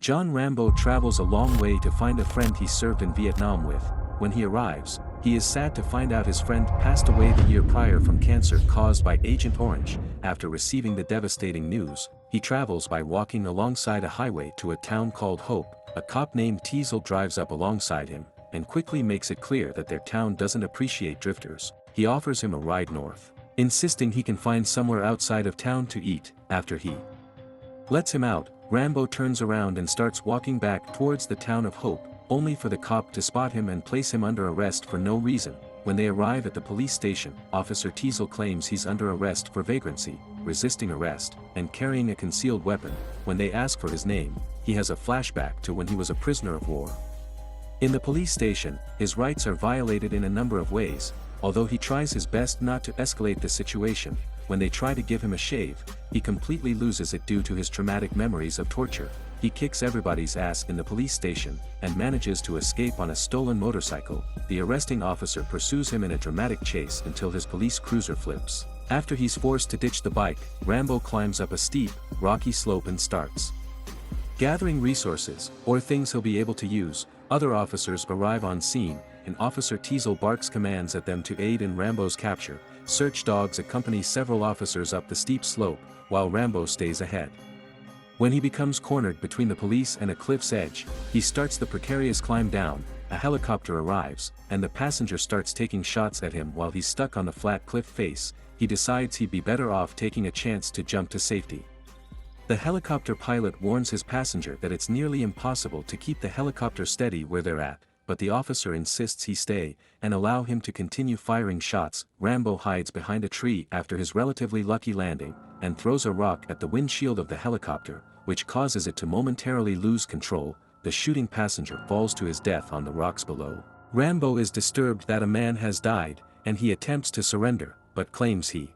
John Rambo travels a long way to find a friend he served in Vietnam with. When he arrives, he is sad to find out his friend passed away the year prior from cancer caused by Agent Orange. After receiving the devastating news, he travels by walking alongside a highway to a town called Hope. A cop named Teasle drives up alongside him, and quickly makes it clear that their town doesn't appreciate drifters. He offers him a ride north, insisting he can find somewhere outside of town to eat. After he lets him out, Rambo turns around and starts walking back towards the town of Hope, only for the cop to spot him and place him under arrest for no reason. When they arrive at the police station, Officer Teasle claims he's under arrest for vagrancy, resisting arrest, and carrying a concealed weapon. When they ask for his name, he has a flashback to when he was a prisoner of war. In the police station, his rights are violated in a number of ways, although he tries his best not to escalate the situation. When they try to give him a shave, he completely loses it due to his traumatic memories of torture. He kicks everybody's ass in the police station, and manages to escape on a stolen motorcycle. The arresting officer pursues him in a dramatic chase until his police cruiser flips. After he's forced to ditch the bike, Rambo climbs up a steep, rocky slope and starts gathering resources, or things he'll be able to use. Other officers arrive on scene, and Officer Teasle barks commands at them to aid in Rambo's capture. Search dogs accompany several officers up the steep slope, while Rambo stays ahead. When he becomes cornered between the police and a cliff's edge, he starts the precarious climb down. A helicopter arrives, and the passenger starts taking shots at him while he's stuck on the flat cliff face. He decides he'd be better off taking a chance to jump to safety. The helicopter pilot warns his passenger that it's nearly impossible to keep the helicopter steady where they're at, but the officer insists he stay, and allow him to continue firing shots. Rambo hides behind a tree after his relatively lucky landing, and throws a rock at the windshield of the helicopter, which causes it to momentarily lose control. The shooting passenger falls to his death on the rocks below. Rambo is disturbed that a man has died, and he attempts to surrender, but claims he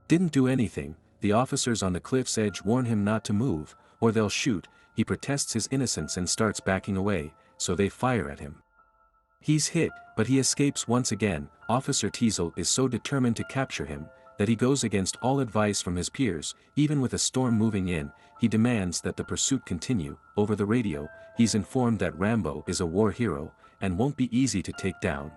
didn't do anything. The officers on the cliff's edge warn him not to move, or they'll shoot. He protests his innocence and starts backing away, so they fire at him. He's hit, but he escapes once again. Officer Teasle is so determined to capture him, that he goes against all advice from his peers. Even with a storm moving in, he demands that the pursuit continue. Over the radio, he's informed that Rambo is a war hero, and won't be easy to take down.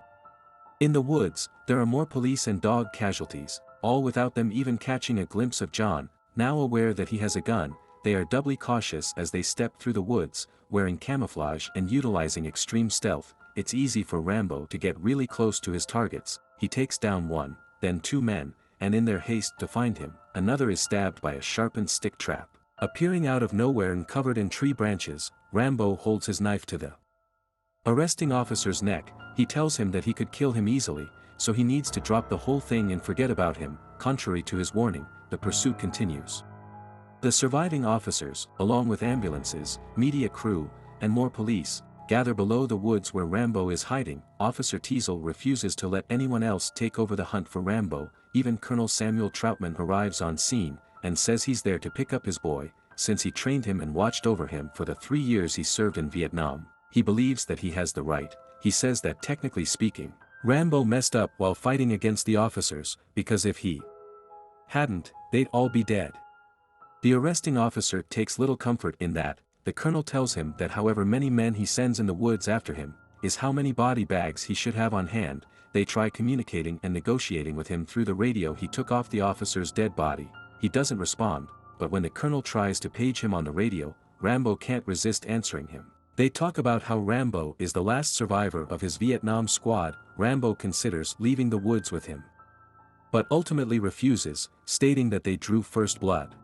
In the woods, there are more police and dog casualties, all without them even catching a glimpse of John. Now aware that he has a gun, they are doubly cautious as they step through the woods, wearing camouflage and utilizing extreme stealth. It's easy for Rambo to get really close to his targets. He takes down one, then two men, and in their haste to find him, another is stabbed by a sharpened stick trap. Appearing out of nowhere and covered in tree branches, Rambo holds his knife to the arresting officer's neck. He tells him that he could kill him easily, so he needs to drop the whole thing and forget about him. Contrary to his warning, the pursuit continues. The surviving officers, along with ambulances, media crew, and more police, gather below the woods where Rambo is hiding. Officer Teasle refuses to let anyone else take over the hunt for Rambo. Even Colonel Samuel Troutman arrives on scene, and says he's there to pick up his boy, since he trained him and watched over him for the 3 years he served in Vietnam. He believes that he has the right. He says that technically speaking, Rambo messed up while fighting against the officers, because if he hadn't, they'd all be dead. The arresting officer takes little comfort in that. The colonel tells him that however many men he sends in the woods after him, is how many body bags he should have on hand. They try communicating and negotiating with him through the radio. He took off the officer's dead body. He doesn't respond, but when the colonel tries to page him on the radio, Rambo can't resist answering him. They talk about how Rambo is the last survivor of his Vietnam squad. Rambo considers leaving the woods with him, but ultimately refuses, stating that they drew first blood.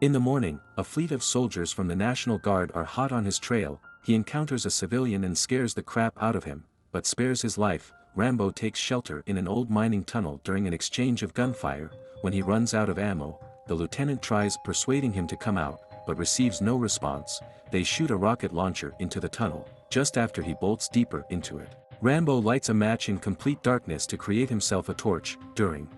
In the morning, a fleet of soldiers from the National Guard are hot on his trail. He encounters a civilian and scares the crap out of him, but spares his life. Rambo takes shelter in an old mining tunnel during an exchange of gunfire. When he runs out of ammo, the lieutenant tries persuading him to come out, but receives no response. They shoot a rocket launcher into the tunnel. Just after he bolts deeper into it, Rambo lights a match in complete darkness to create himself a torch. During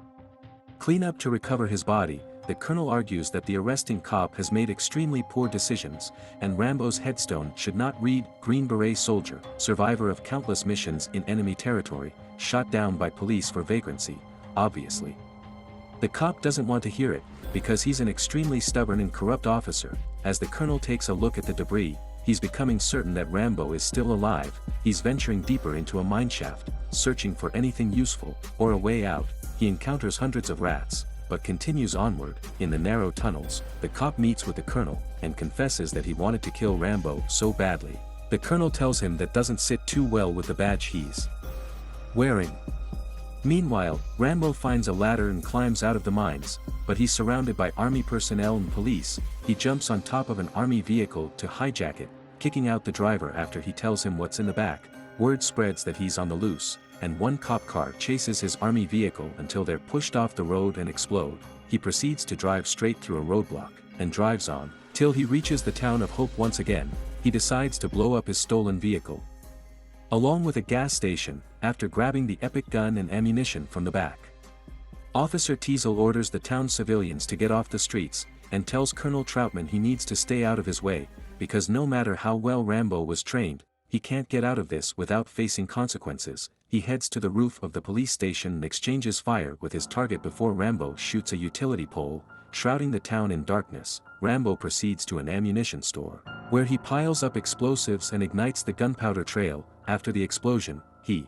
cleanup to recover his body, the colonel argues that the arresting cop has made extremely poor decisions, and Rambo's headstone should not read Green Beret Soldier, survivor of countless missions in enemy territory, shot down by police for vagrancy. Obviously, The cop doesn't want to hear it, because he's an extremely stubborn and corrupt officer. As the colonel takes a look at the debris, he's becoming certain that Rambo is still alive. He's venturing deeper into a mineshaft, searching for anything useful, or a way out. He encounters hundreds of rats, but continues onward. In the narrow tunnels, the cop meets with the colonel, and confesses that he wanted to kill Rambo so badly. The colonel tells him that doesn't sit too well with the badge he's wearing. Meanwhile, Rambo finds a ladder and climbs out of the mines, but he's surrounded by army personnel and police. He jumps on top of an army vehicle to hijack it, kicking out the driver after he tells him what's in the back. Word spreads that he's on the loose, and one cop car chases his army vehicle until they're pushed off the road and explode. He proceeds to drive straight through a roadblock, and drives on, till he reaches the town of Hope once again. He decides to blow up his stolen vehicle, along with a gas station, after grabbing the epic gun and ammunition from the back. Officer Teasle orders the town civilians to get off the streets, and tells Colonel Troutman he needs to stay out of his way, because no matter how well Rambo was trained, he can't get out of this without facing consequences. He heads to the roof of the police station and exchanges fire with his target before Rambo shoots a utility pole, shrouding the town in darkness. Rambo proceeds to an ammunition store, where he piles up explosives and ignites the gunpowder trail. After the explosion, he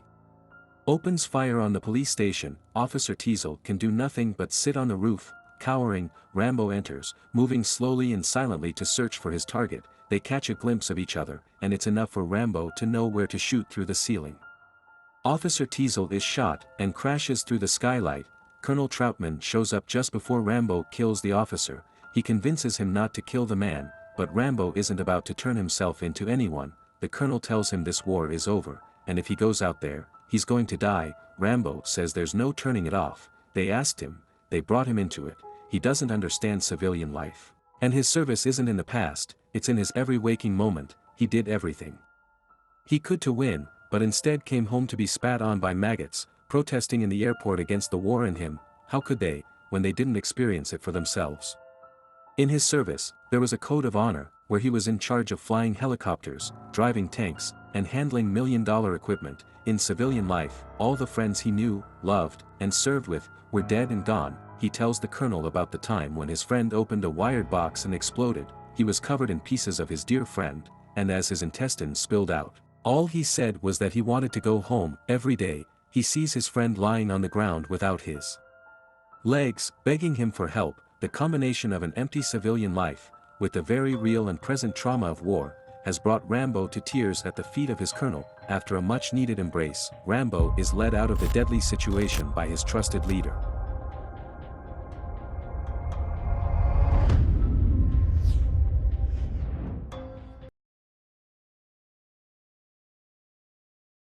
opens fire on the police station. Officer Teasle can do nothing but sit on the roof, cowering. Rambo enters, moving slowly and silently to search for his target. They catch a glimpse of each other, and it's enough for Rambo to know where to shoot through the ceiling. Officer Teasle is shot, and crashes through the skylight. Colonel Troutman shows up just before Rambo kills the officer. He convinces him not to kill the man, but Rambo isn't about to turn himself into anyone. The colonel tells him this war is over, and if he goes out there, he's going to die. Rambo says there's no turning it off. They asked him, they brought him into it. He doesn't understand civilian life. And his service isn't in the past, it's in his every waking moment. He did everything he could to win, but instead came home to be spat on by maggots, protesting in the airport against the war in him. How could they, when they didn't experience it for themselves? In his service, there was a code of honor, where he was in charge of flying helicopters, driving tanks, and handling million-dollar equipment. In civilian life, all the friends he knew, loved, and served with, were dead and gone. He tells the colonel about the time when his friend opened a wired box and exploded. He was covered in pieces of his dear friend, and as his intestines spilled out, all he said was that he wanted to go home. Every day, he sees his friend lying on the ground without his legs, begging him for help. The combination of an empty civilian life, with the very real and present trauma of war, has brought Rambo to tears at the feet of his colonel. After a much-needed embrace, Rambo is led out of the deadly situation by his trusted leader.